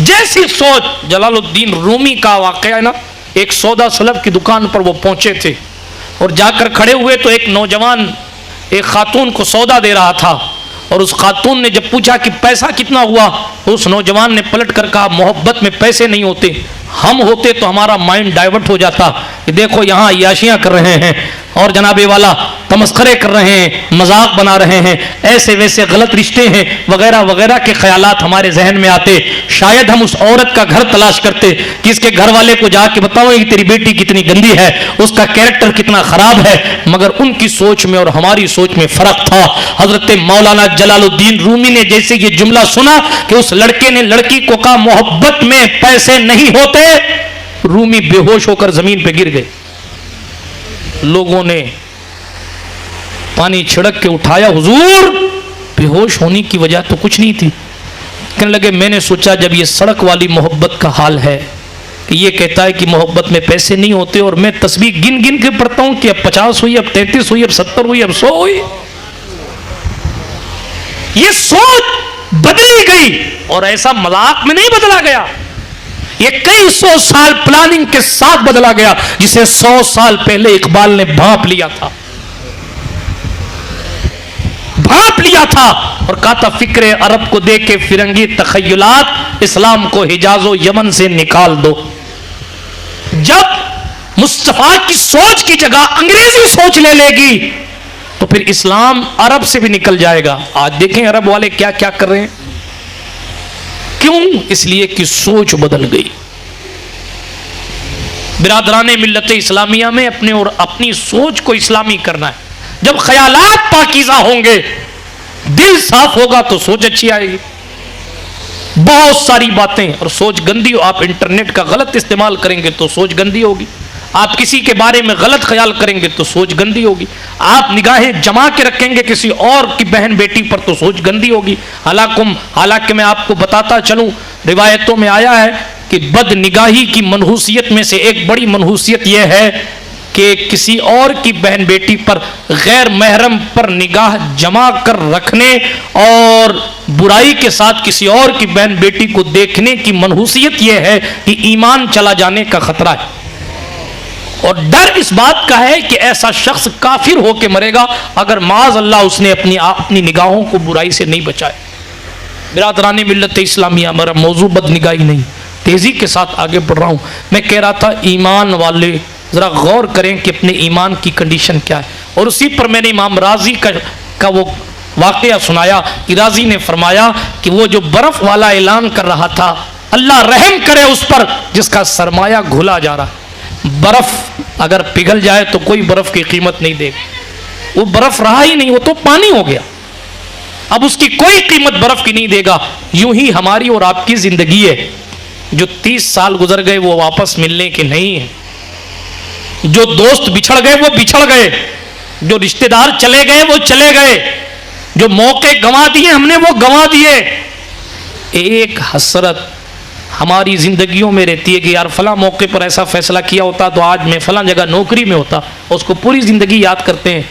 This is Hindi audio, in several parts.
जैसी सोच, जलालुद्दीन रूमी का वाकया है ना, एक सौदा सलब की दुकान पर वो पहुंचे थे और जाकर खड़े हुए तो एक नौजवान एक खातून को सौदा दे रहा था और उस खातून ने जब पूछा कि पैसा कितना हुआ, उस नौजवान ने पलट कर कहा, मोहब्बत में पैसे नहीं होते, हम होते तो हमारा माइंड डाइवर्ट हो जाता कि देखो यहाँ अय्याशियाँ कर रहे हैं और जनाबे वाला तमस्खरे कर रहे हैं, मजाक बना रहे हैं, ऐसे वैसे गलत रिश्ते हैं वगैरह वगैरह के ख्यालात हमारे जहन में आते। शायद हम उस औरत का घर तलाश करते कि इसके घर वाले को जाके बताओ कि तेरी बेटी कितनी गंदी है, उसका कैरेक्टर कितना खराब है, मगर उनकी सोच में और हमारी सोच में फर्क था। हजरत मौलाना जलालुद्दीन रूमी ने जैसे ये जुमला सुना कि उस लड़के ने लड़की को कहा मोहब्बत में पैसे नहीं होते, रूमी बेहोश होकर जमीन पे गिर गए। लोगों ने पानी छिड़क के उठाया, हुजूर बेहोश होने की वजह तो कुछ नहीं थी। कहने लगे मैंने सोचा जब ये सड़क वाली मोहब्बत का हाल है कि ये कहता है कि मोहब्बत में पैसे नहीं होते और मैं तस्बीह गिन गिन के पढ़ता हूं कि अब 50 हुई, अब 33 हुई, अब 70 हुई, अब 100 हुई, ये सोच बदली गई और ऐसा मजाक में नहीं बदला गया, ये कई 100 साल प्लानिंग के साथ बदला गया, जिसे 100 साल पहले इकबाल ने भांप लिया था, भांप लिया था और कहा था फिक्रे अरब को देख के फिरंगी तखय्युलात, इस्लाम को हिजाजो यमन से निकाल दो। जब मुस्तफा की सोच की जगह अंग्रेजी सोच ले लेगी तो फिर इस्लाम अरब से भी निकल जाएगा। आज देखें अरब वाले क्या क्या कर रहे हैं, क्यों? इसलिए कि सोच बदल गई। बिरादराने मिल्लत इस्लामिया में अपने और अपनी सोच को इस्लामी करना है। जब ख्यालात पाकीज़ा होंगे, दिल साफ होगा तो सोच अच्छी आएगी। बहुत सारी बातें और सोच गंदी, आप इंटरनेट का गलत इस्तेमाल करेंगे तो सोच गंदी होगी, आप किसी के बारे में गलत ख्याल करेंगे तो सोच गंदी होगी, आप निगाहें जमा के रखेंगे किसी और की बहन बेटी पर तो सोच गंदी होगी। हालांकि मैं आपको बताता चलूं, रिवायतों में आया है कि बद निगाही की मनहूसियत में से एक बड़ी मनहूसियत यह है कि किसी और की बहन बेटी पर गैर महरम पर निगाह जमा कर रखने और बुराई के साथ किसी और की बहन बेटी को देखने की मनहूसियत यह है कि ईमान चला जाने का खतरा है और डर इस बात का है कि ऐसा शख्स काफिर होकर मरेगा अगर माज अल्लाह उसने अपनी निगाहों को बुराई से नहीं बचाए। बिरादरानी मिल्लत इस्लामिया, मेरा मौजू बद निगाही नहीं, तेजी के साथ आगे बढ़ रहा हूँ। मैं कह रहा था ईमान वाले ज़रा गौर करें कि अपने ईमान की कंडीशन क्या है, और उसी पर मैंने इमाम राजी का वो वाक़या सुनाया कि राजी ने फरमाया कि वो जो बर्फ़ वाला ऐलान कर रहा था, अल्लाह रहम करे उस पर जिसका सरमाया घुला जा रहा है। बर्फ़ अगर पिघल जाए तो कोई बर्फ़ की कीमत नहीं देगा, वो बर्फ़ रहा ही नहीं, वो तो पानी हो गया, अब उसकी कोई कीमत बर्फ़ की नहीं देगा। यूं ही हमारी और आपकी ज़िंदगी है, जो 30 साल गुजर गए वो वापस मिलने के नहीं है, जो दोस्त बिछड़ गए वो बिछड़ गए, जो रिश्तेदार चले गए वो चले गए, जो मौके गंवा दिए हमने वो गंवा दिए। एक हसरत हमारी जिंदगियों में रहती है कि यार फला मौके पर ऐसा फैसला किया होता तो आज मैं फला जगह नौकरी में होता। उसको पूरी जिंदगी याद करते हैं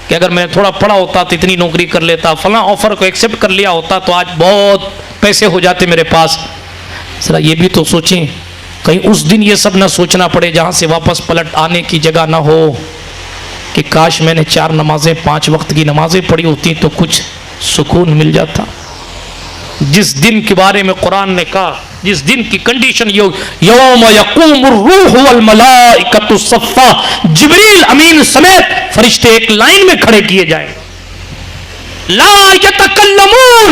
कि अगर मैं थोड़ा पढ़ा होता तो इतनी नौकरी कर लेता, फला ऑफर को एक्सेप्ट कर लिया होता तो आज बहुत पैसे हो जाते मेरे पास। जरा ये भी तो सोचें, कहीं उस दिन ये सब ना सोचना पड़े जहाँ से वापस पलट आने की जगह ना हो कि काश मैंने 4 नमाजें 5 वक्त की नमाजें पढ़ी होती तो कुछ सुकून मिल जाता। जिस दिन के बारे में कुरान ने कहा, जिस दिन की कंडीशन यौम यक़ूमुर रूह वल मलाइकतु सफ़्फ़ा, जिब्रील अमीन समेत फरिश्ते एक लाइन में खड़े किए जाएंगे। ला यतकल्लमून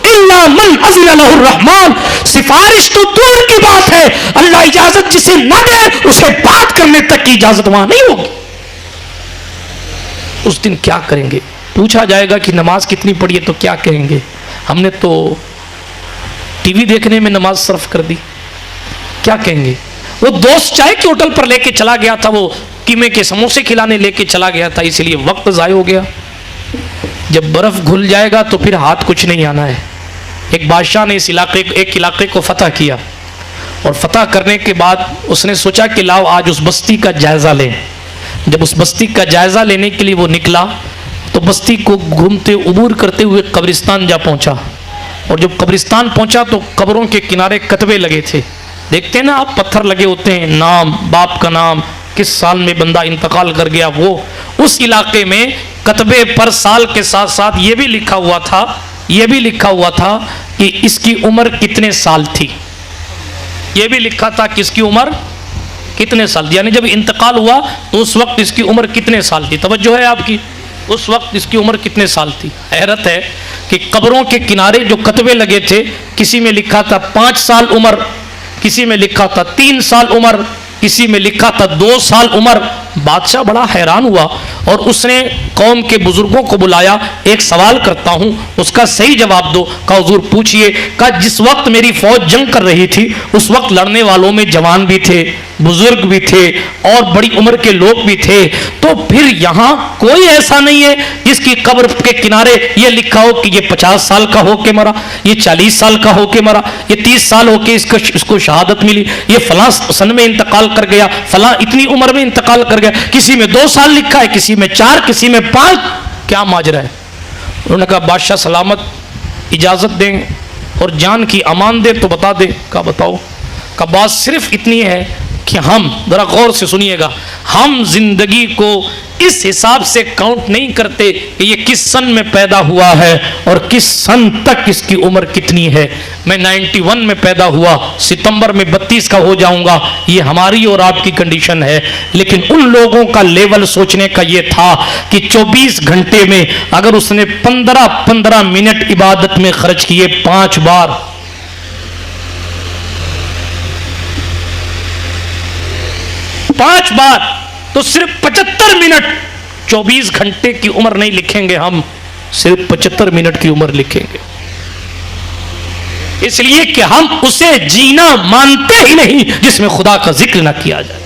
इल्ला मन अज़िन लहुर रहमान, सिफारिश तो दूर की बात है, अल्लाह इजाजत जिसे न दे उसे बात करने तक की इजाजत वहां नहीं होगी। उस दिन क्या करेंगे? पूछा जाएगा कि नमाज कितनी पढ़ी है तो क्या कहेंगे? हमने तो टीवी देखने में नमाज सर्फ कर दी। क्या कहेंगे? वो दोस्त चाय के होटल पर लेके चला गया था, वो कीमे के समोसे खिलाने लेके चला गया था, इसलिए वक्त ज़ाय हो गया। जब बर्फ घुल जाएगा तो फिर हाथ कुछ नहीं आना है। एक बादशाह ने एक इलाके को फतह किया और फतह करने के बाद उसने सोचा कि लाओ आज उस बस्ती का जायजा लें। जब उस बस्ती का जायजा लेने के लिए वो निकला तो बस्ती को घूमते उबूर करते हुए कब्रिस्तान जा पहुंचा। और जब कब्रिस्तान पहुंचा तो कब्रों के किनारे कतबे लगे थे। देखते हैं ना आप, पत्थर लगे होते हैं, नाम, बाप का नाम, किस साल में बंदा इंतकाल कर गया। वो उस इलाके में कतबे पर साल के साथ साथ ये भी लिखा हुआ था कि इसकी उम्र कितने साल थी। ये भी लिखा था कि इसकी उम्र कितने साल थी, यानी जब इंतकाल हुआ तो उस वक्त इसकी उम्र कितने साल थी। तवज्जो है आपकी, उस वक्त इसकी उम्र कितने साल थी। हैरत है कि कब्रों के किनारे जो कतबे लगे थे, किसी में लिखा था 5 साल उम्र, किसी में लिखा था 3 साल उम्र, किसी में लिखा था 2 साल उम्र। बादशाह बड़ा हैरान हुआ और उसने कौम के बुजुर्गों को बुलाया, एक सवाल करता हूं, उसका सही जवाब दो। कहा हुजूर पूछिए। कहा जिस वक्त मेरी फौज जंग कर रही थी उस वक्त लड़ने वालों में जवान भी थे, बुजुर्ग भी थे और बड़ी उम्र के लोग भी थे, तो फिर यहां कोई ऐसा नहीं है जिसकी कब्र के किनारे ये लिखा हो कि ये 50 साल का होके मरा, ये 40 साल का होके मरा, ये 30 साल होके इसको शहादत मिली, ये फलां सन में इंतकाल कर गया, फलां इतनी उम्र में इंतकाल कर गया। किसी में 2 साल लिखा है, किसी में 4, किसी में 5। क्या माजरा है। उन्होंने कहा बादशाह सलामत, इजाजत दें और जान की अमान दे तो बता दे। कहा बताओ। का बात सिर्फ इतनी है कि हम, जरा गौर से सुनिएगा, हम जिंदगी को इस हिसाब से काउंट नहीं करते कि ये किस सन में पैदा हुआ है और किस सन तक इसकी उम्र कितनी है। मैं 91 में पैदा हुआ, सितंबर में 32 का हो जाऊंगा, ये हमारी और आपकी कंडीशन है। लेकिन उन लोगों का लेवल सोचने का ये था कि 24 घंटे में अगर उसने 15-15 मिनट इबादत में खर्च किए 5 बार, तो सिर्फ 75 मिनट, 24 घंटे की उम्र नहीं लिखेंगे हम, सिर्फ 75 मिनट की उम्र लिखेंगे। इसलिए कि हम उसे जीना मानते ही नहीं जिसमें खुदा का जिक्र ना किया जाए।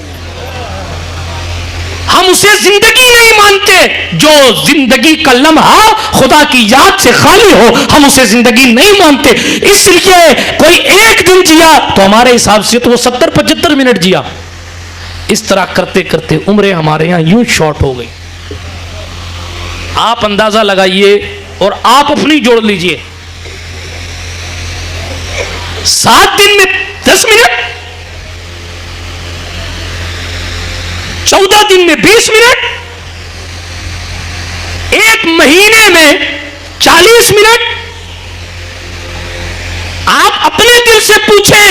हम उसे जिंदगी नहीं मानते, जो जिंदगी का लम्हा खुदा की याद से खाली हो, हम उसे जिंदगी नहीं मानते। इसलिए कोई एक दिन जिया तो हमारे हिसाब से तो वो 70-75 मिनट जिया। इस तरह करते करते उम्रें हमारे यहां यूं शॉर्ट हो गई। आप अंदाजा लगाइए और आप अपनी जोड़ लीजिए। 7 दिन में 10 मिनट, 14 दिन में 20 मिनट, 1 महीने में 40 मिनट। आप अपने दिल से पूछें,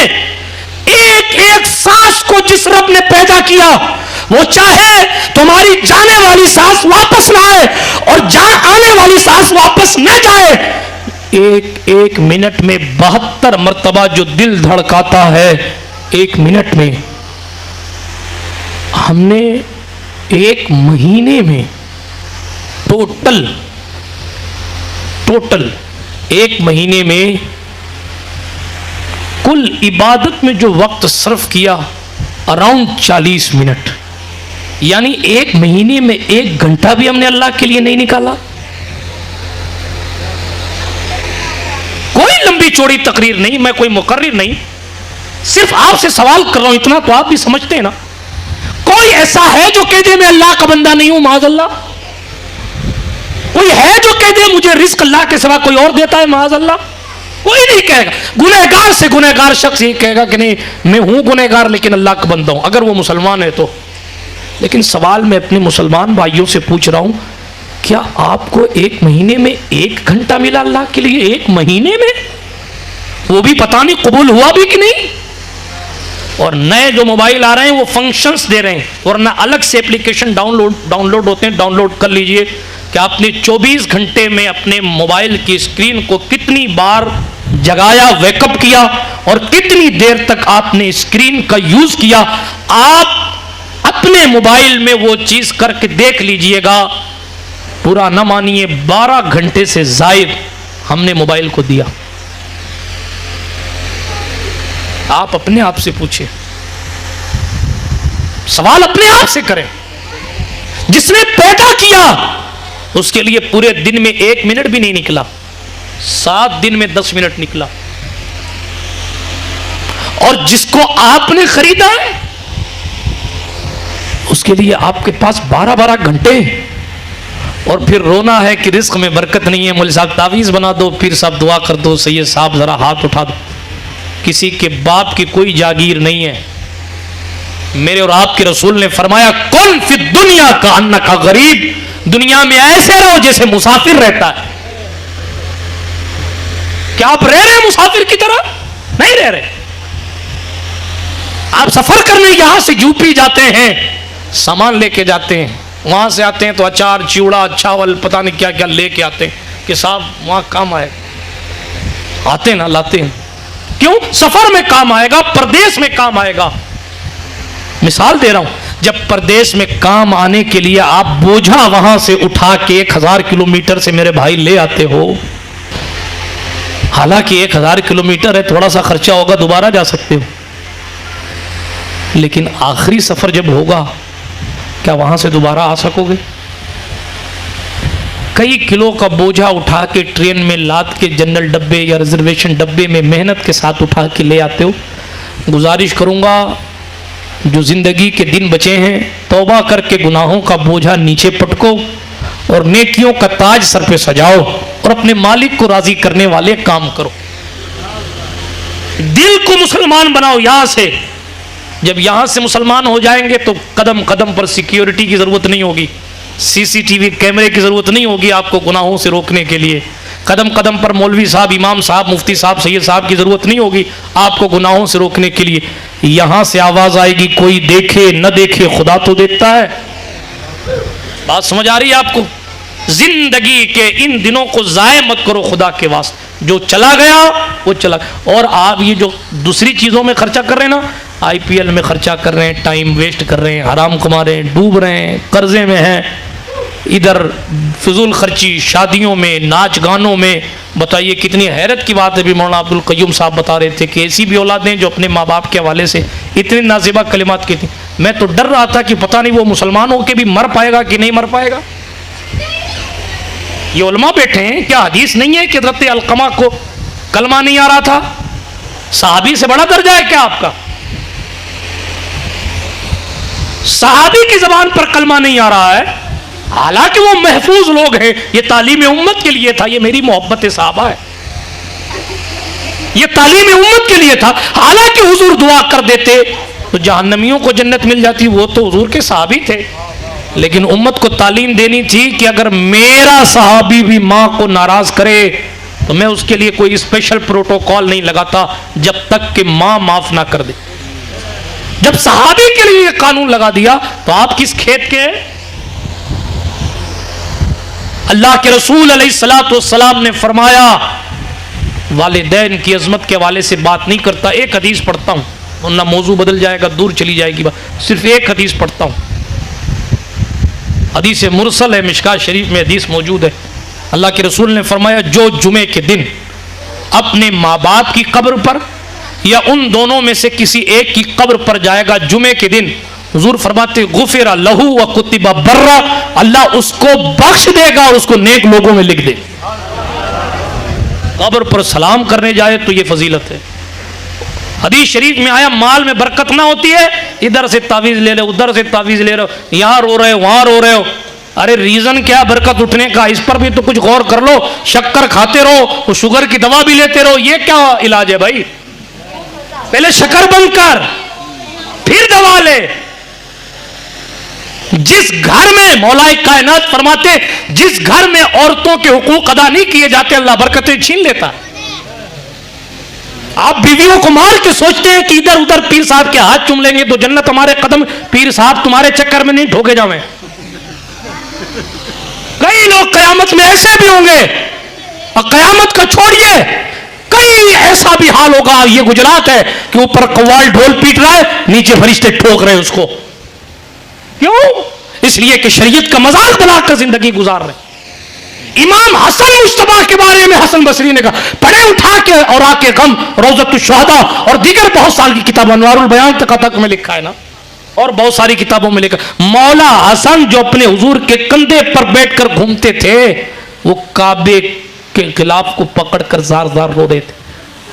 एक एक सांस को जिस रब ने पैदा किया वो चाहे तुम्हारी जाने वाली सांस वापस ना आए और आने वाली सांस वापस न जाए, एक एक मिनट में 72 मर्तबा जो दिल धड़काता है 1 मिनट में, हमने 1 महीने में टोटल 1 महीने में कुल इबादत में जो वक्त सर्फ किया अराउंड 40 मिनट। यानी 1 महीने में 1 घंटा भी हमने अल्लाह के लिए नहीं निकाला। कोई लंबी चौड़ी तकरीर नहीं, मैं कोई मुकर्रिर नहीं, सिर्फ आपसे सवाल कर रहा हूं, इतना तो आप भी समझते हैं ना। कोई ऐसा है जो कह दे मैं अल्लाह का बंदा नहीं हूं, माज़अल्लाह? कोई है जो कह दे मुझे रिस्क अल्लाह के सिवा कोई और देता है, माज़अल्लाह? कोई नहीं कहेगा। गुनहगार से गुनहगार शख्स ये कहेगा कि नहीं मैं हूं गुनहगार लेकिन अल्लाह का बंदा हूं, अगर वो मुसलमान है तो। लेकिन सवाल मैं अपने मुसलमान भाइयों से पूछ रहा हूं, क्या आपको 1 महीने में 1 घंटा मिला अल्लाह के लिए? 1 महीने में, वो भी पता नहीं कबूल हुआ भी कि नहीं। और नए जो मोबाइल आ रहे हैं वो फंक्शंस दे रहे हैं, वरना अलग से एप्लीकेशन डाउनलोड होते हैं, डाउनलोड कर लीजिए कि आपने 24 घंटे में अपने मोबाइल की स्क्रीन को कितनी बार जगाया, वेकअप किया और कितनी देर तक आपने स्क्रीन का यूज किया। आप अपने मोबाइल में वो चीज करके देख लीजिएगा। पूरा न मानिए 12 घंटे से जायद हमने मोबाइल को दिया। आप अपने आप से पूछिए, सवाल अपने आप से करें। जिसने पैदा किया उसके लिए पूरे दिन में 1 मिनट भी नहीं निकला, 7 दिन में 10 मिनट निकला। और जिसको आपने खरीदा है उसके लिए आपके पास 12-12 घंटे और फिर रोना है कि रिस्क में बरकत नहीं है। मौलवी साहब तावीज़ बना दो, पीर साहब दुआ कर दो, सैयद साहब ज़रा हाथ उठा दो। किसी के बाप की कोई जागीर नहीं है। मेरे और आपके रसूल ने फरमाया, कुन फि दुनिया का अन्ना का गरीब, दुनिया में ऐसे रहो जैसे मुसाफिर रहता है। क्या आप रह रहे हैं मुसाफिर की तरह? नहीं रह रहे। आप सफर करने यहां से यूपी जाते हैं, सामान लेके जाते हैं, वहां से आते हैं तो अचार, चिवड़ा, चावल, पता नहीं क्या क्या लेके आते हैं कि साहब वहां काम आए। आते ना लाते हैं, क्यों? सफर में काम आएगा, परदेश में काम आएगा। मिसाल दे रहा हूं, जब परदेश में काम आने के लिए आप बोझा वहां से उठा के 1000 किलोमीटर से मेरे भाई ले आते हो, हालांकि 1000 किलोमीटर है, थोड़ा सा खर्चा होगा, दोबारा जा सकते हो, लेकिन आखिरी सफर जब होगा क्या वहां से दोबारा आ सकोगे? कई किलो का बोझा उठा के ट्रेन में लाद के जनरल डब्बे या रिजर्वेशन डब्बे में मेहनत के साथ उठा के ले आते हो। गुजारिश करूंगा, जो जिंदगी के दिन बचे हैं, तौबा करके गुनाहों का बोझा नीचे पटको और नेकियों का ताज सर पे सजाओ और अपने मालिक को राजी करने वाले काम करो। दिल को मुसलमान बनाओ यहां से। जब यहां से मुसलमान हो जाएंगे तो कदम कदम पर सिक्योरिटी की जरूरत नहीं होगी, सीसीटीवी कैमरे की जरूरत नहीं होगी आपको गुनाहों से रोकने के लिए। कदम कदम पर मौलवी साहब, इमाम साहब, मुफ्ती साहब, सैयद साहब की जरूरत नहीं होगी आपको गुनाहों से रोकने के लिए। यहां से आवाज आएगी, कोई देखे न देखे खुदा तो देखता है। बात समझ आ रही है आपको? जिंदगी के इन दिनों को जाया मत करो खुदा के वास्ते। जो चला गया वो चला। और आप ये जो दूसरी चीजों में खर्चा कर रहे हैं ना, आईपीएल में खर्चा कर रहे हैं, टाइम वेस्ट कर रहे हैं, हराम कमा रहे हैं, डूब रहे हैं, कर्जे में हैं, इधर फिजूल खर्ची, शादियों में, नाच गानों में। बताइए कितनी हैरत की बात है। भी मौलाना अब्दुल कय्यूम साहब बता रहे थे कि ऐसी भी औलादें जो अपने माँ बाप के हवाले से इतनी नाजिबा कलिमात की थी। मैं तो डर रहा था कि पता नहीं वो मुसलमान होकर भी मर पाएगा कि नहीं मर पाएगा। ये उलमा बैठे हैं, क्या हदीस नहीं है कि हज़रत अलकमा को कलमा नहीं आ रहा था? सहाबी से बड़ा दर्जा है क्या आपका? सहाबी की जबान पर कलमा नहीं आ रहा है, हालांकि वो महफूज लोग हैं। ये तालीम उम्मत के लिए था, ये मेरी मोहब्बत सहाबा है, ये तालीम उम्मत के लिए था। हालांकि हुजूर दुआ कर देते तो जहन्नमियों को जन्नत मिल जाती, वो तो हुजूर के सहाबी थे। लेकिन उम्मत को तालीम देनी थी कि अगर मेरा सहाबी भी माँ को नाराज करे तो मैं उसके लिए कोई स्पेशल प्रोटोकॉल नहीं लगाता जब तक कि माँ माफ ना कर दे। जब सहाबी के लिए कानून लगा दिया तो आप किस खेत के? अल्लाह के रसूल अलैहिस्सलाम ने फरमाया, वालिदैन की अजमत के हवाले से बात नहीं करता। एक हदीस पढ़ता हूं, वरना मौजू बदल जाएगा, दूर चली जाएगी बात। सिर्फ एक हदीस पढ़ता हूं, हदीस मुरसल है, मिशकात शरीफ में हदीस मौजूद है। अल्लाह के रसूल ने फरमाया, जो जुमे के दिन अपने माँ बाप की कब्र पर या उन दोनों में से किसी एक की कब्र पर जाएगा जुमे के दिन, हुजूर फरमाते गुफिरा लहू व कुतिबा बर्रा, अल्लाह उसको बख्श देगा और उसको नेक लोगों में लिख दे। कब्र पर सलाम करने जाए तो ये फजीलत है। हदीस शरीफ में आया, माल में बरकत ना होती है, इधर से तावीज ले लो, उधर से तावीज ले लो, यहां रो रहे हो, वहां रो रहे हो। अरे रीजन क्या बरकत उठने का? इस पर भी तो कुछ गौर कर लो। शक्कर खाते रहो तो शुगर की दवा भी लेते रहो, ये क्या इलाज है भाई? पहले शक्कर बंद कर, फिर दवा ले। जिस घर में मौलाए कायनात फरमाते, जिस घर में औरतों के हुकूक अदा नहीं किए जाते, अल्लाह बरकतें छीन लेता। आप बीवियों को मार के सोचते हैं कि इधर उधर पीर साहब के हाथ चूम लेंगे तो जन्नत हमारे कदम, पीर साहब तुम्हारे चक्कर में नहीं ठोके जावे। कई लोग कयामत में ऐसे भी होंगे, और कयामत का छोड़िए, कई ऐसा भी हाल होगा। ये गुजरात है कि ऊपर कव्वाल ढोल पीट रहा है, नीचे फरिश्ते ठोक रहे हैं उसको। क्यों? इसलिए कि शरीयत का मजाक बनाकर जिंदगी गुजार रहे। इमाम हसन मुश्तबा के बारे में हसन बसरी ने कहा, पढ़े उठा के और आके गम, रोज़तुश शुहदा और दीगर बहुत सारी किताब, अनवारुल बयान तक में लिखा है ना, और बहुत सारी किताबों में लिखा। मौला हसन जो अपने हुजूर के कंधे पर बैठकर घूमते थे, वो काबे के खिलाफ को पकड़कर जार जार रो रहे थे।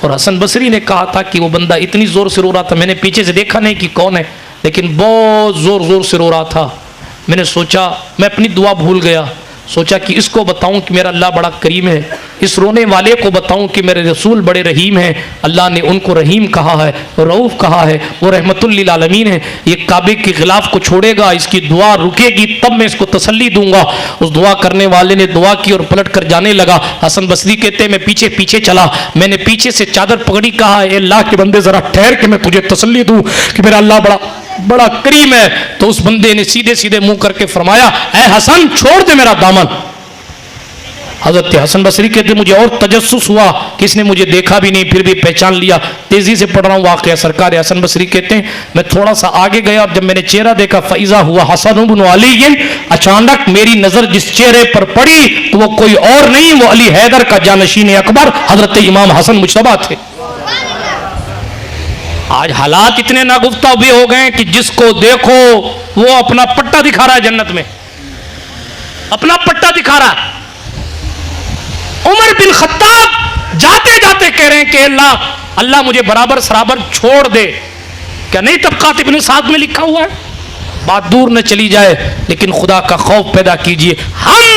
और हसन बसरी ने कहा था कि वो बंदा इतनी जोर से रो रहा था, मैंने पीछे से देखा नहीं कि कौन है, लेकिन बहुत जोर जोर से रो रहा था। मैंने सोचा, मैं अपनी दुआ भूल गया, सोचा कि इसको बताऊं कि मेरा अल्लाह बड़ा करीम है, इस रोने वाले को बताऊं कि मेरे रसूल बड़े रहीम हैं। अल्लाह ने उनको रहीम कहा है, रऊफ़ कहा है, वो रहमतुल लिल आलमीन है। ये काबे के खिलाफ को छोड़ेगा, इसकी दुआ रुकेगी तब मैं इसको तसल्ली दूंगा। उस दुआ करने वाले ने दुआ की और पलट कर जाने लगा। हसन बसरी कहते मैं पीछे पीछे चला, मैंने पीछे से चादर पकड़ी, कहा अल्लाह के बंदे जरा ठहर के मैं तुझे तसल्ली दूं कि मेरा अल्लाह बड़ा करीम है। तो उस बंदे ने सीधे सीधे मुंह करके फरमाया, ऐ हसन छोड़ दे मेरा दामन। हजरत हसन बसरी कहते मुझे और तजस्सुस हुआ कि इसने मुझे देखा भी नहीं, फिर भी पहचान लिया। तेजी से पढ़ रहा हूँ वाक़या। सरकार हसन बसरी कहते हैं मैं थोड़ा सा आगे गया और जब मैंने चेहरा देखा, फ़ैज़ा हुआ हसन इब्न अली। अचानक मेरी नजर जिस चेहरे पर पड़ी तो वो कोई और नहीं, वो अली हैदर का जानशीन अकबर हजरत इमाम हसन मुजतबा थे। आज हालात इतने नागुफ्ता भी हो गए कि जिसको देखो वो अपना पट्टा दिखा रहा है, जन्नत में अपना पट्टा दिखा रहा है। उमर बिन खत्ताब जाते जाते कह रहे हैं कि अल्लाह मुझे बराबर सराबर छोड़ दे। क्या नहीं तबक़ात इब्न साद में लिखा हुआ है? बात दूर न चली जाए, लेकिन खुदा का खौफ पैदा कीजिए। हम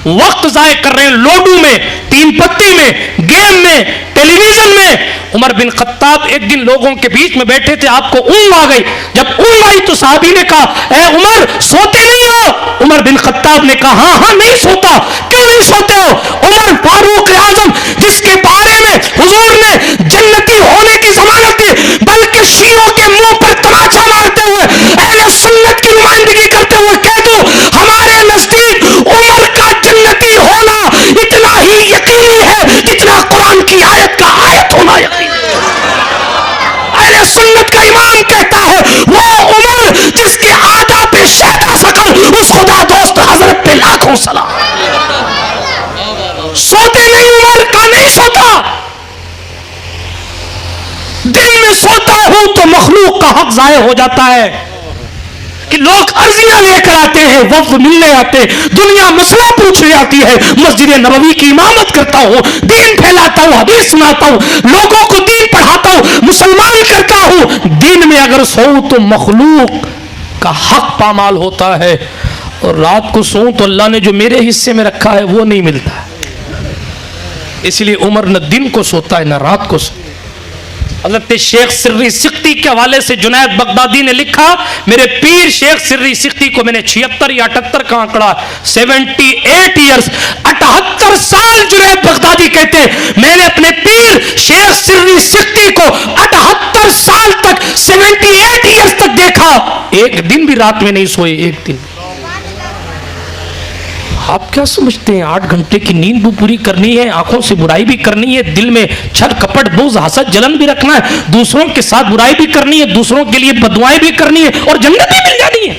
वक्त जाय कर रहे हैं लोडू में, तीन पत्ती में, गेम में, टेलीविजन में। उमर बिन खत्ताब एक दिन लोगों के बीच में बैठे थे, आपको ऊँग आ गई। जब ऊँग आई तो साहबी ने कहा, ए उमर सोते नहीं हो? उमर बिन खत्ताब ने कहा, हाँ हाँ नहीं सोता। क्यों नहीं सोते हो? उमर फारूक आजम जिसके बारे में हुजूर ने जन्नती होने की जमानत दी, बल्कि शियों के मुंह पर तमाचा मारते हुए अहले सुन्नत की नुमाइंदगी करते हुए कह दो, हमारे नजदीक उमर का जन्नती होना इतना ही यकीनी है जितना कुरान की आयत का आयत होना यकीनी है। अहले सुन्नत का इमाम कहता है वो उमर जिसके आदा पे शहदा सकल उस खुदा दोस्त हजरत पे लाखों सलाम। सोते नहीं, उमर का नहीं सोता। दिन में सोता हूं तो मखलूक का हक जाये हो जाता है कि लोग अर्जियां लेकर आते हैं, वफ्द मिलने आते हैं, दुनिया मसला पूछने आती है। मस्जिद नबवी की इमामत करता हूं, दीन फैलाता हूं, हदीस सुनाता हूं, लोगों को दीन पढ़ाता हूं, मुसलमान करता हूं। दिन में अगर सोऊं तो मखलूक का हक पामाल होता है, और रात को सोऊं तो अल्लाह ने जो मेरे हिस्से में रखा है वो नहीं मिलता है। इसलिए उमर न दिन को सोता है न रात को सोता। हज़रत शेख सिर्री सिख्ती के हवाले से जुनैद बगदादी ने लिखा, मेरे पीर शेख सिर्री सिख्ती को मैंने 76 या 78 का आंकड़ा 78 ईयर्स 78 साल जुनैद बगदादी कहते हैं मैंने अपने पीर शेख सिर्री सिख्ती को 78 साल तक 78 ईयर्स तक देखा। एक दिन भी रात में नहीं सोए, एक दिन। आप क्या समझते हैं 8 घंटे की नींद भी पूरी करनी है, आंखों से बुराई भी करनी है, दिल में छल कपट बुग़्ज़ हसद जलन भी रखना है, दूसरों के साथ बुराई भी करनी है, दूसरों के लिए बदुआएं भी करनी है, और जन्नत भी मिल जानी है।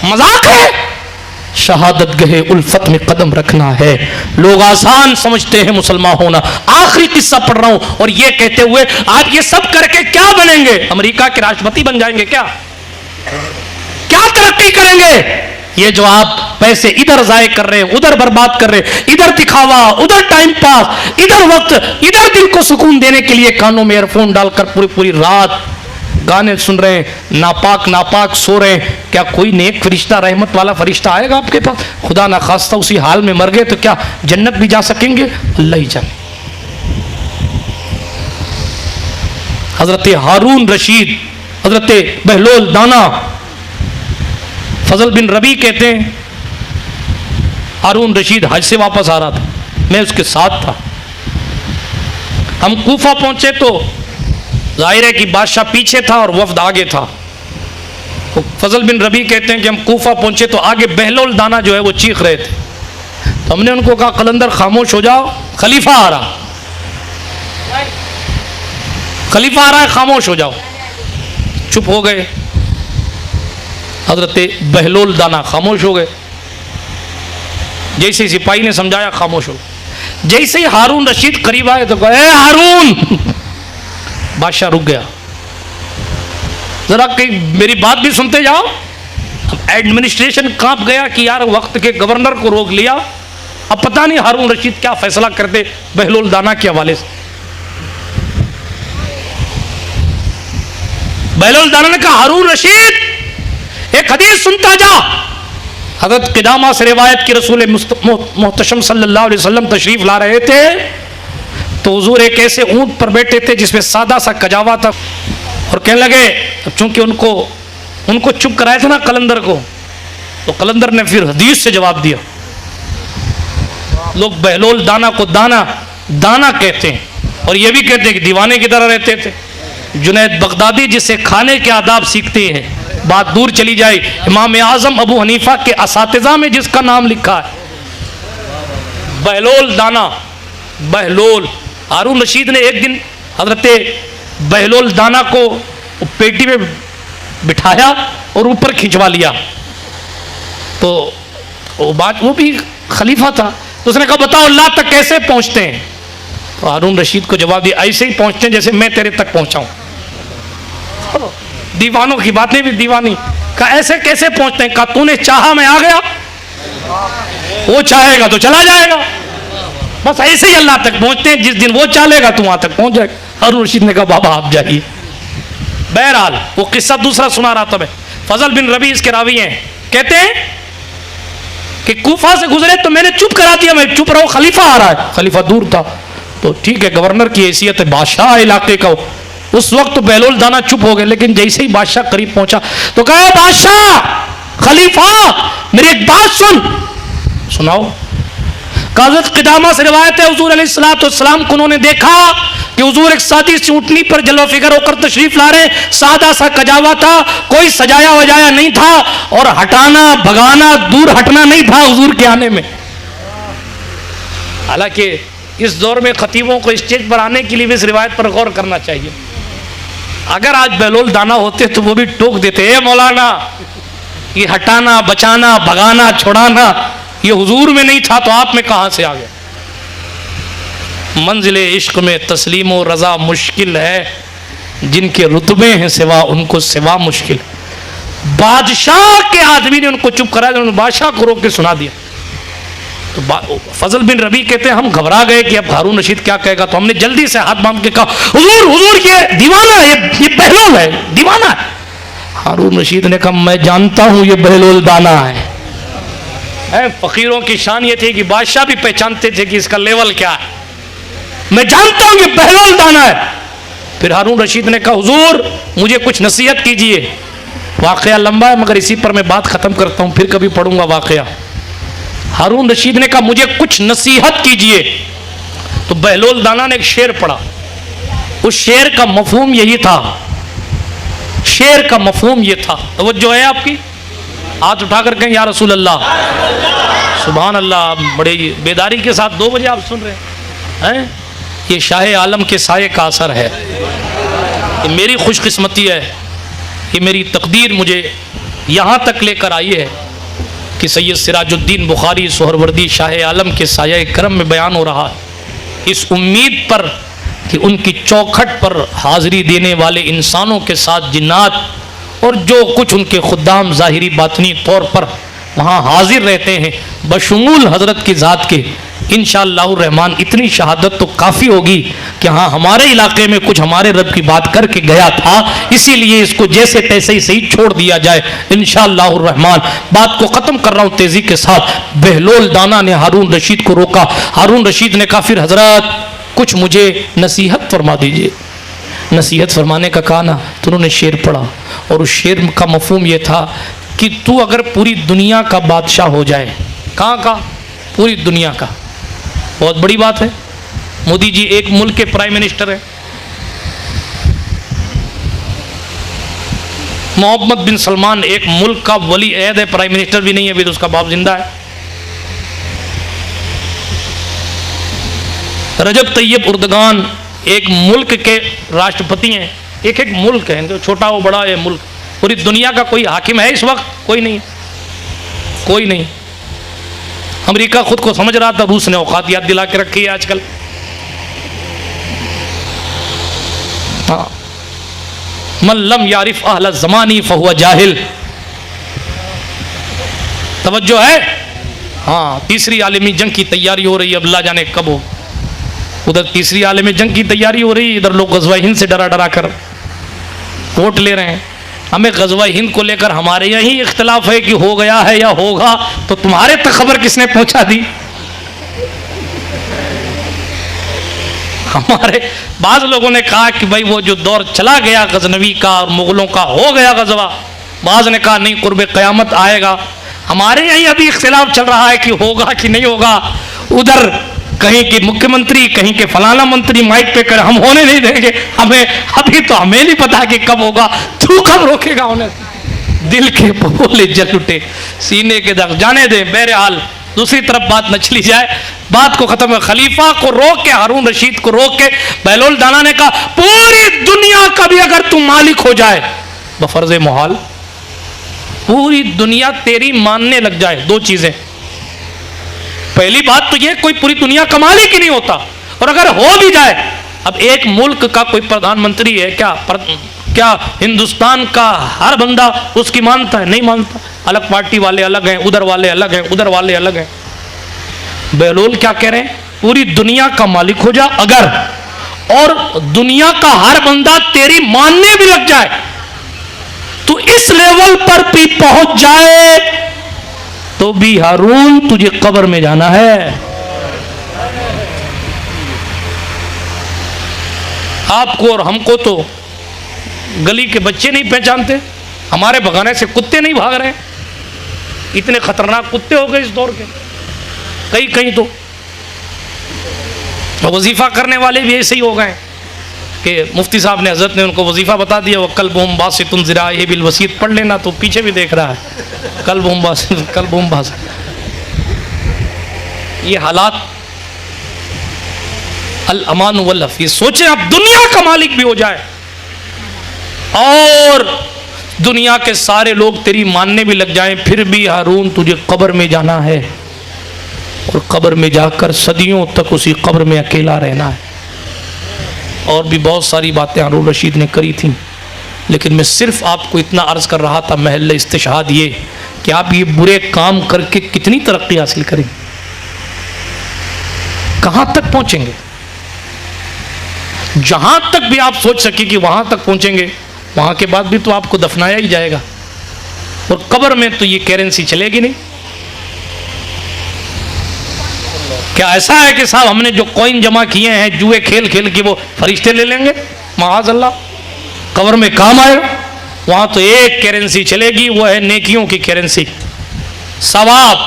मजाक है? शहादत गहे उल्फत में कदम रखना है। लोग आसान समझते हैं मुसलमान होना। आखिरी किस्सा पढ़ रहा हूं, और ये कहते हुए आप ये सब करके क्या बनेंगे? अमेरिका के राष्ट्रपति बन जाएंगे क्या? क्या तरक्की करेंगे? ये जो आप पैसे इधर जाए कर रहे हैं, उधर बर्बाद कर रहे हैं, इधर दिखावा, उधर टाइम पास, इधर वक्त, इधर दिल को सुकून देने के लिए कानों में ईयरफोन डालकर पूरी पूरी रात गाने सुन रहे हैं, नापाक नापाक सो रहे हैं। क्या कोई नेक फरिश्ता, रहमत वाला फरिश्ता आएगा आपके पास? खुदा ना खास्ता उसी हाल में मर गए तो क्या जन्नत भी जा सकेंगे? अल्लाह ही जाने। हजरत हारून रशीद, हजरत बहलोल दाना, फजल बिन रबी कहते हैं हारून रशीद हज से वापस आ रहा था, मैं उसके साथ था। हम कूफा पहुंचे तो जाहिर है कि बादशाह पीछे था और वफ्द आगे था। तो फजल बिन रबी कहते हैं कि हम कूफा पहुंचे तो आगे बहलोल दाना जो है वो चीख रहे थे। तो हमने उनको कहा कलंदर खामोश हो जाओ, खलीफा आ रहा, खलीफा आ रहा है, खामोश हो जाओ। चुप हो गए। हजरत बहलोल दाना खामोश हो गए। जैसे ही सिपाही ने समझाया खामोश हो। जैसे ही हारून रशीद करीब आए तो कहे हारून। बादशाह रुक गया, जरा कहीं मेरी बात भी सुनते जाओ। अब एडमिनिस्ट्रेशन कांप गया कि यार वक्त के गवर्नर को रोक लिया, अब पता नहीं हारून रशीद क्या फैसला करते बहलोल दाना के हवाले से। बहलोल दाना ने कहा हारून रशीद एक हदीस सुनता जा, हज़रत क़िदामा से रिवायत की रसूल मुहतशम सल्लल्लाहु अलैहि वसल्लम तशरीफ़ ला रहे थे तो हुजूर एक ऐसे ऊँट पर बैठे थे जिसमें सादा सा कजावा था और कहने लगे, चूँकि उनको चुप कराया था ना कलंदर को, तो कलंदर ने फिर हदीस से जवाब दिया। लोग बहलोल दाना को दाना दाना कहते हैं और ये भी कहते हैं कि दीवाने की तरह रहते थे। जुनैद बगदादी जिससे खाने के आदाब सीखते हैं, बात दूर चली जाए, इमाम आज़म अबू हनीफा के असातिज़ा में जिसका नाम लिखा है बहलोल दाना, बहलोल। हारून रशीद ने एक दिन हजरत बहलोल दाना को पेटी में बिठाया और ऊपर खिंचवा लिया। तो वो भी खलीफा था, तो उसने कहा बताओ अल्लाह तक कैसे पहुंचते हैं? तो हारून रशीद को जवाब दिया, ऐसे ही पहुंचते हैं जैसे मैं तेरे तक पहुंचा हूं। दीवानों की बातें भी दीवानी। कहा ऐसे कैसे पहुंचते हैं? कहा तूने चाहा मैं आ गया, वो चाहेगा तो चला जाएगा, बस ऐसे ही अल्लाह तक पहुंचते हैं, जिस दिन वो चाहेगा तू वहां तक पहुंच जाएगा। हारून रशीद ने कहा बाबा आप जाइए। बहरहाल वो किस्सा दूसरा सुना रहा था मैं। फजल बिन रबी इसके रावी हैं, कहते हैं कि कूफा से गुजरे तो मैंने चुप करा दिया, मैं चुप रहा, खलीफा आ रहा है। खलीफा दूर था तो ठीक है, गवर्नर की हैसियत है, बादशाह इलाके का। उस वक्त तो बहलोल दाना चुप हो गए, लेकिन जैसे ही बादशाह करीब पहुंचा तो कहा बादशाह खलीफा मेरी एक बात सुनाओ। हज़रत क़िदामा से रिवायत है हुज़ूर अलैहिस्सलाम को उन्होंने देखा कि हुज़ूर एक सादी सी ऊँटनी पर जलवा फिकर होकर तशरीफ ला रहे, सादा सा कजावा था, कोई सजाया वजाया नहीं था और हटाना भगाना दूर हटना नहीं था हुज़ूर के आने में। हालांकि इस दौर में खतीबों को स्टेज पर आने के लिए भी इस रिवायत पर गौर करना चाहिए। अगर आज बहलोल दाना होते तो वो भी टोक देते, ए मौलाना ये हटाना बचाना भगाना छुड़ाना ये हुजूर में नहीं था तो आप में कहां से आ गया? मंजिल इश्क में तस्लीम व रज़ा मुश्किल है, जिनके रुतबे हैं सिवा उनको सिवा मुश्किल। बादशाह के आदमी ने उनको चुप कराया, उन्होंने बादशाह को रोक के सुना दिया। तो फजल बिन रबी कहते हैं हम घबरा गए कि अब हारून रशीद क्या कहेगा, तो हमने जल्दी से हाथ बांध के कहा हुजूर हुजूर ये दीवाना है, ये बहलोल है, दीवाना है। हारून रशीद ने कहा मैं जानता हूं ये बहलोल दाना है। फकीरों की शान ये थी कि बादशाह भी पहचानते थे कि इसका लेवल क्या है, मैं जानता हूं ये बहलोल दाना है। फिर हारून रशीद ने कहा हुजूर मुझे कुछ नसीहत कीजिए। वाकया लंबा है मगर इसी पर मैं बात खत्म करता हूं, फिर कभी पढ़ूंगा वाकया। हारून रशीद ने कहा मुझे कुछ नसीहत कीजिए। तो बहलोल दाना ने एक शेर पढ़ा, उस शेर का मफहूम यही था, शेर का मफहूम ये था, तवज्जो है आपकी? हाथ उठाकर कहें या रसूल अल्लाह, सुभान अल्लाह। बड़े बेदारी के साथ 2 बजे आप सुन रहे हैं। ये शाह आलम के साये का असर है, ये मेरी खुशकिस्मती है, ये मेरी तकदीर मुझे यहाँ तक लेकर आई है कि सैयद सिराजुद्दीन बुखारी सोहरवर्दी शाह आलम के साये करम में बयान हो रहा है। इस उम्मीद पर कि उनकी चौखट पर हाज़िरी देने वाले इंसानों के साथ जिन्नात और जो कुछ उनके खुद्दाम ज़ाहिरी बातनी तौर पर वहाँ हाजिर रहते हैं बशमूल हज़रत की ज़ात के, इंशाअल्लाह रहमान इतनी शहादत तो काफ़ी होगी कि हाँ हमारे इलाके में कुछ हमारे रब की बात करके गया था, इसीलिए इसको जैसे तैसे ही सही छोड़ दिया जाए इंशाअल्लाह रहमान। बात को ख़त्म कर रहा हूँ तेज़ी के साथ। बहलोल दाना ने हारून रशीद को रोका। हारून रशीद ने कहा फिर हज़रत कुछ मुझे नसीहत फरमा दीजिए। नसीहत फरमाने का कहा ना, तो उन्होंने शेर पढ़ा और उस शेर का मफहूम ये था कि तू अगर पूरी दुनिया का बादशाह हो जाए, कहाँ का? पूरी दुनिया का, बहुत बड़ी बात है। मोदी जी एक मुल्क के प्राइम मिनिस्टर हैं, मोहम्मद बिन सलमान एक मुल्क का वली अहद है, प्राइम मिनिस्टर भी नहीं है अभी तो उसका बाप जिंदा है। रजब तैयब उर्दगान एक मुल्क के राष्ट्रपति हैं। एक एक मुल्क है, जो छोटा हो बड़ा है मुल्क। पूरी दुनिया का कोई हाकिम है इस वक्त? कोई नहीं, कोई नहीं। अमेरिका खुद को समझ रहा था, रूस ने औकात याद दिला के रखी है आजकल। हाँ, मन लम यारिफ अहल ज़मानी फहुवा जाहिल। तवज्जो है? हाँ, तीसरी आलमी जंग की तैयारी हो रही है, अल्लाह जाने कब हो। उधर तीसरी आलमी जंग की तैयारी हो रही है, इधर लोग ग़ज़वा हिंद से डरा डरा कर वोट ले रहे हैं। हमें गज़वा हिंद को लेकर हमारे यहाँ ही इख्तिलाफ है कि हो गया है या होगा, तो तुम्हारे तक खबर किसने पहुंचा दी? हमारे बाज लोगों ने कहा कि भाई वो जो दौर चला गया गजनवी का और मुगलों का, हो गया गजवा। बाज ने कहा नहीं, कुर्बे क़यामत आएगा। हमारे यहाँ अभी इख्तिलाफ चल रहा है कि होगा कि नहीं होगा। उधर कहीं के मुख्यमंत्री, कहीं के फलाना मंत्री माइक पे कर हम होने नहीं देंगे, हमें अभी तो हमें नहीं पता कि कब होगा, तू कब रोकेगा उन्हें? दिल के बोले जल उठे, सीने के दर्द जाने दे। बहरहाल दूसरी तरफ बात न चली जाए, बात को खत्म है। खलीफा को रोक के, हारून रशीद को रोक के बहलोल दाना ने कहा पूरी दुनिया का भी अगर तू मालिक हो जाए बफर्ज मुहाल, पूरी दुनिया तेरी मानने लग जाए, दो चीजें। पहली बात तो यह कोई पूरी दुनिया का मालिक ही नहीं होता, और अगर हो भी जाए, अब एक मुल्क का कोई प्रधानमंत्री है क्या हिंदुस्तान का हर बंदा उसकी मानता है? नहीं मानता। अलग पार्टी वाले अलग हैं, उधर वाले अलग हैं, उधर वाले अलग हैं। बहलोल क्या कह रहे हैं? पूरी दुनिया का मालिक हो जा अगर, और दुनिया का हर बंदा तेरी मानने भी लग जाए, तो इस लेवल पर भी पहुंच जाए तो भी हारून तुझे कब्र में जाना है। आपको और हमको तो गली के बच्चे नहीं पहचानते, हमारे भगाने से कुत्ते नहीं भाग रहे। इतने खतरनाक कुत्ते हो गए इस दौर के, कहीं कहीं तो वजीफा करने वाले भी ऐसे ही हो गए कि मुफ्ती साहब ने, हजरत ने उनको वजीफा बता दिया, वो कल बोम बासितुन ज़िराए बिल वसीयत पढ़ लेना, तो पीछे भी देख रहा है कल बोम बास। ये हालात अल अमान वल हफीज़। सोचें आप दुनिया का मालिक भी हो जाए और दुनिया के सारे लोग तेरी मानने भी लग जाएं, फिर भी हारून तुझे कब्र में जाना है, और कब्र में जाकर सदियों तक उसी कब्र में अकेला रहना है। और भी बहुत सारी बातें हारून रशीद ने करी थी, लेकिन मैं सिर्फ आपको इतना अर्ज कर रहा था महल इस्तिशहाद ये कि आप ये बुरे काम करके कितनी तरक्की हासिल करेंगे, कहां तक पहुंचेंगे। जहां तक भी आप सोच सके कि वहां तक पहुंचेंगे, वहां के बाद भी तो आपको दफनाया ही जाएगा, और कब्र में तो ये करेंसी चलेगी नहीं। क्या ऐसा है कि साहब हमने जो कॉइन जमा किए हैं जुए खेल खेल के वो फरिश्ते ले लेंगे? माज़ अल्लाह, कब्र में काम आएगा। वहां तो एक करेंसी चलेगी, वो है नेकियों की करेंसी। सवाब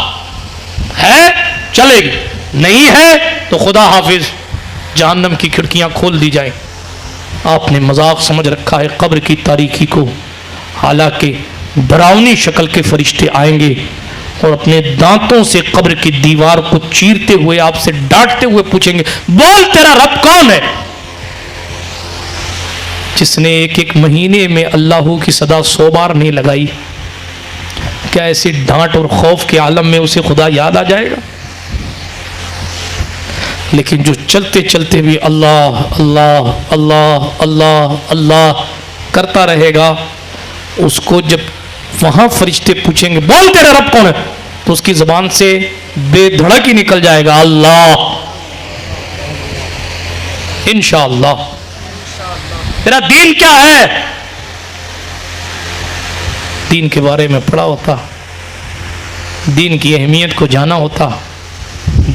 है चलेगी, नहीं है तो खुदा हाफिज जहन्नम की खिड़कियां खोल दी जाए। आपने मजाक समझ रखा है कब्र की तारीकी को, हालांकि डरावनी शक्ल के फरिश्ते आएंगे और अपने दांतों से कब्र की दीवार को चीरते हुए आपसे डांटते हुए पूछेंगे, बोल तेरा रब कौन है? जिसने एक एक महीने में अल्लाह की सदा 100 बार नहीं लगाई, क्या ऐसी डांट और खौफ के आलम में उसे खुदा याद आ जाएगा? लेकिन जो चलते चलते भी अल्लाह अल्लाह अल्लाह अल्लाह अल्लाह करता रहेगा, उसको जब वहां फरिश्ते पूछेंगे बोल तेरा रब कौन है, तो उसकी जबान से बेधड़क ही निकल जाएगा अल्लाह। इंशाअल्लाह। तेरा दीन क्या है? दीन के बारे में पढ़ा होता, दीन की अहमियत को जाना होता,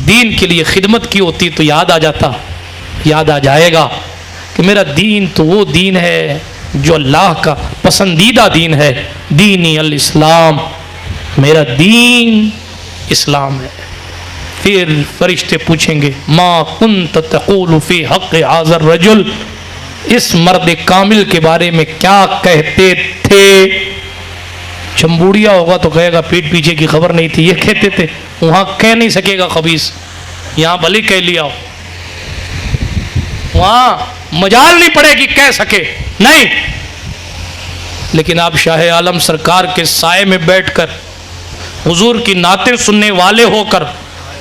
दीन के लिए खिदमत की होती तो याद आ जाता, याद आ जाएगा कि मेरा दीन तो वो दीन है जो अल्लाह का पसंदीदा दीन है। दीनी अल इस्लाम, मेरा दीन इस्लाम है। फिर फरिश्ते पूछेंगे मा कुन्त तक़ूलु फ़ी हक़्क़ि हाज़ा रजुल, इस मर्द कामिल के बारे में क्या कहते थे? चंबूड़िया होगा तो कहेगा पीठ पीछे की खबर नहीं थी, ये कहते थे। वहां कह नहीं सकेगा खबीस, यहां भले कह लिया हो, वहां मजाल नहीं पड़ेगी कह सके, नहीं। लेकिन आप शाह आलम सरकार के साए में बैठकर हुजूर की नातें सुनने वाले होकर,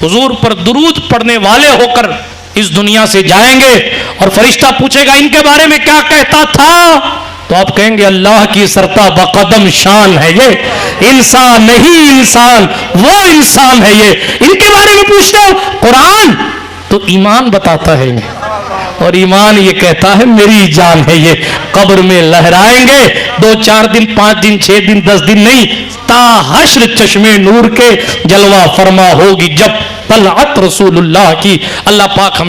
हुजूर पर दुरूद पढ़ने वाले होकर इस दुनिया से जाएंगे और फरिश्ता पूछेगा इनके बारे में क्या कहता था, तो आप कहेंगे अल्लाह की सरता बकदम शान है ये, इंसान नहीं इंसान, वो इंसान है ये। इनके बारे में पूछते हो, कुरान तो ईमान बताता है, और ईमान ये कहता है मेरी जान है ये, कब्र में लहराएंगे 2 4 दिन 5 दिन 6 दिन 10 दिन नहीं, ताहश्र चश्मे नूर के जलवा फरमा होगी जब तलअत रसूलुल्लाह की। अल्लाह पाक हम